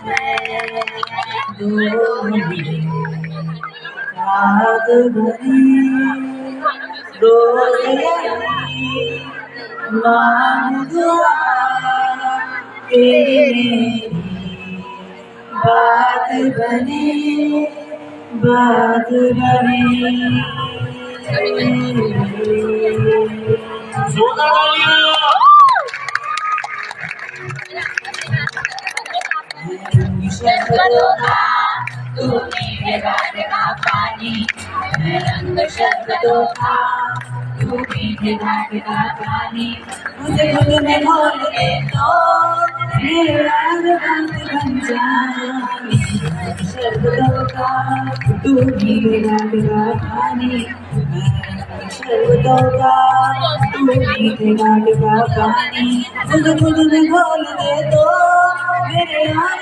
रात भरी रोज यही मांग दुआ तेरी बात बने शब्दों का तू मेरे गाने का पानी, मैं रंग शब्दों का तू मेरे गाने का पानी, मुझे खुद में घोल दे तो मेरे यार बात बन जाए। शब्दों का तू मेरे गाने का पानी, शब्दों का तू मेरे गाने का पानी, मुझे खुद में घोल दे तो मेरे यार